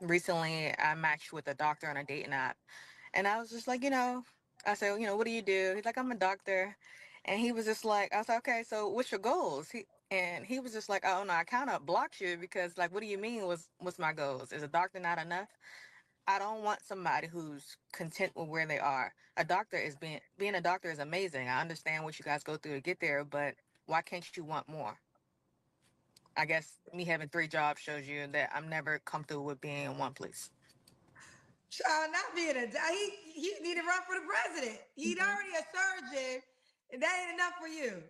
Recently I matched with a doctor on a dating app, and I was just like, I said, what do you do? He's like, I'm a doctor. And he was just like, I was like, okay, so what's your goals? He was just like, oh no, I kind of blocked you because like, what do you mean what's my goals? Is a doctor not enough? I don't want somebody who's content with where they are. A doctor is being a doctor is amazing. I understand what you guys go through to get there, but why can't you want more? I guess me having three jobs shows you that I'm never comfortable with being in one place. Not being he need to run for the president. He'd Mhm. already a surgeon, and that ain't enough for you.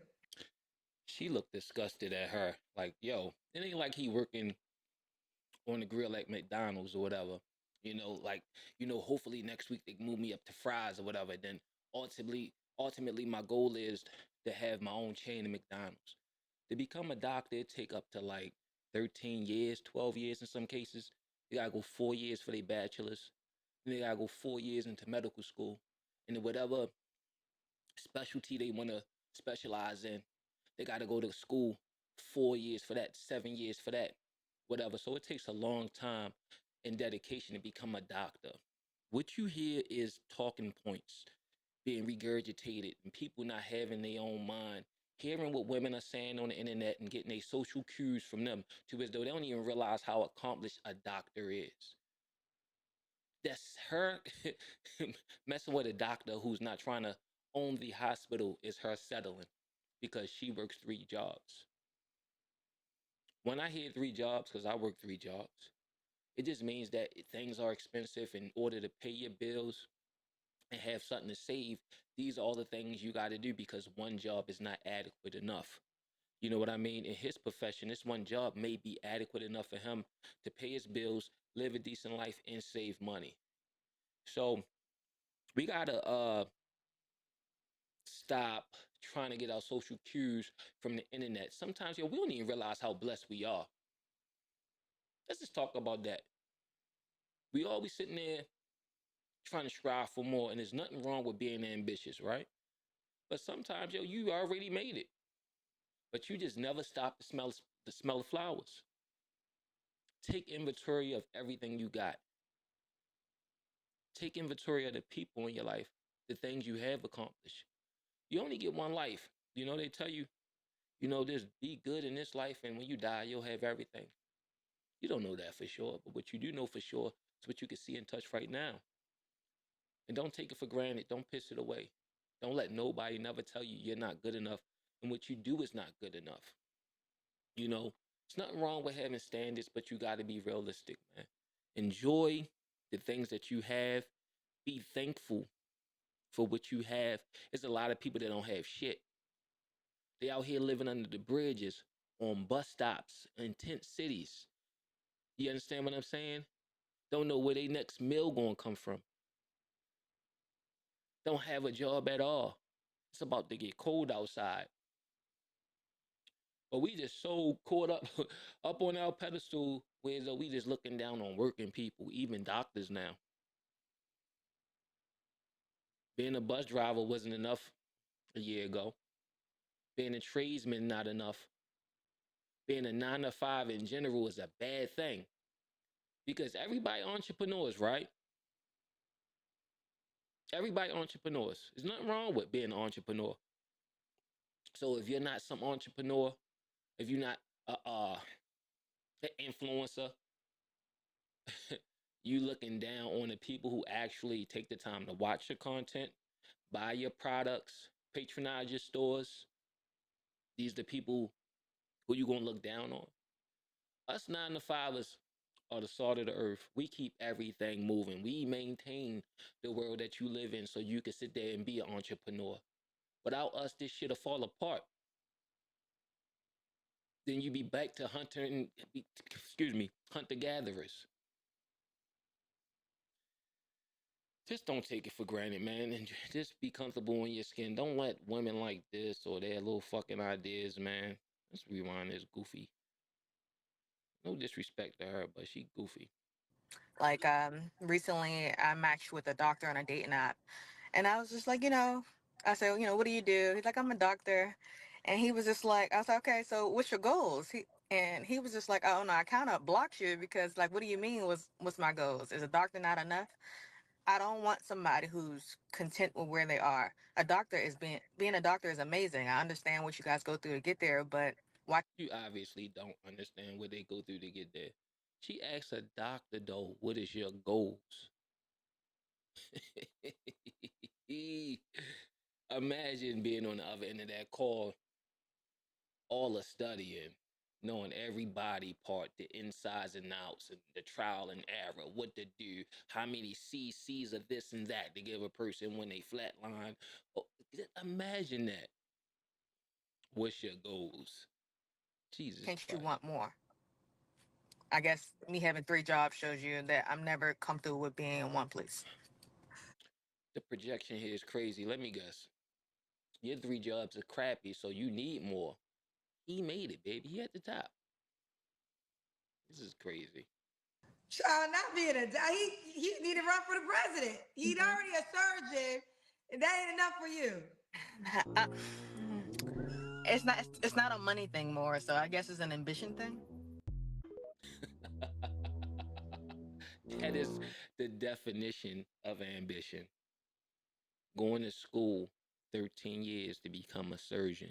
She looked disgusted at her. Like, yo, it ain't like he working on the grill at McDonald's or whatever. Hopefully next week they move me up to fries or whatever. Then ultimately, my goal is to have my own chain of McDonald's. To become a doctor, it take up to like 13 years, 12 years in some cases. They gotta go 4 years for their bachelor's. Then they gotta go 4 years into medical school. And then whatever specialty they wanna specialize in, they gotta go to school 4 years for that, 7 years for that, whatever. So it takes a long time and dedication to become a doctor. What you hear is talking points being regurgitated and people not having their own mind, hearing what women are saying on the internet and getting their social cues from them to as though they don't even realize how accomplished a doctor is. That's her messing with a doctor who's not trying to own the hospital is her settling because she works 3 jobs. When I hear 3 jobs, because I work 3 jobs, it just means that things are expensive. In order to pay your bills and have something to save, these are all the things you got to do because one job is not adequate enough. You know what I mean? In his profession, this one job may be adequate enough for him to pay his bills, live a decent life, and save money. So we gotta stop trying to get our social cues from the internet. Sometimes, we don't even realize how blessed we are. Let's just talk about that. We always sitting there trying to strive for more, and there's nothing wrong with being ambitious, right? But sometimes, you already made it, but you just never stop to smell of flowers. Take inventory of everything you got. Take inventory of the people in your life, the things you have accomplished. You only get one life. They tell you, just be good in this life, and when you die, you'll have everything. You don't know that for sure, but what you do know for sure is what you can see and touch right now. And don't take it for granted. Don't piss it away. Don't let nobody never tell you you're not good enough, and what you do is not good enough. It's nothing wrong with having standards, but you got to be realistic, man. Enjoy the things that you have. Be thankful for what you have. There's a lot of people that don't have shit. They out here living under the bridges, on bus stops, in tent cities. You understand what I'm saying? Don't know where their next meal gonna come from. Don't have a job at all. It's about to get cold outside. But we just so caught up up on our pedestal where we just looking down on working people, even doctors now. Being a bus driver wasn't enough a year ago. Being a tradesman not enough. Being a 9 to 5 in general is a bad thing. Because everybody entrepreneurs, right? Everybody entrepreneurs. There's nothing wrong with being an entrepreneur. So if you're not some entrepreneur, if you're not an influencer, you looking down on the people who actually take the time to watch your content, buy your products, patronize your stores. These are the people who you gonna look down on. Us 9 to 5ers are the salt of the earth. We keep everything moving. We maintain the world that you live in so you can sit there and be an entrepreneur. Without us, this shit'll fall apart. Then you be back to hunter gatherers. Just don't take it for granted, man, and just be comfortable in your skin. Don't let women like this or their little fucking ideas, man. Let's rewind this goofy. No disrespect to her, but she goofy. Recently I matched with a doctor on a dating app, and I was just like, I said, what do you do? He's like, I'm a doctor. And he was just like, I was like, okay, so what's your goals? And he was just like, "Oh no, I kind of blocked you because, like, what do you mean? What's my goals? Is a doctor not enough? I don't want somebody who's content with where they are. A doctor is being a doctor is amazing. I understand what you guys go through to get there, but why You obviously don't understand what they go through to get there. She asked a doctor though, what is your goals? Imagine being on the other end of that call, all the studying, knowing every body part, the insides and outs, and the trial and error, what to do, how many CCs of this and that to give a person when they flatline. Oh, imagine that. What's your goals? Jesus can't you Christ. want more? I guess me having three jobs shows you that I'm never comfortable with being in one place. The projection here is crazy. Let me guess. Your three jobs are crappy, so you need more. He made it, baby. He at the top. This is crazy. Child, not being a he need to run for the president. He's already a surgeon, and that ain't enough for you. I, it's not a money thing more, so I guess it's an ambition thing. That is the definition of ambition. Going to school 13 years to become a surgeon.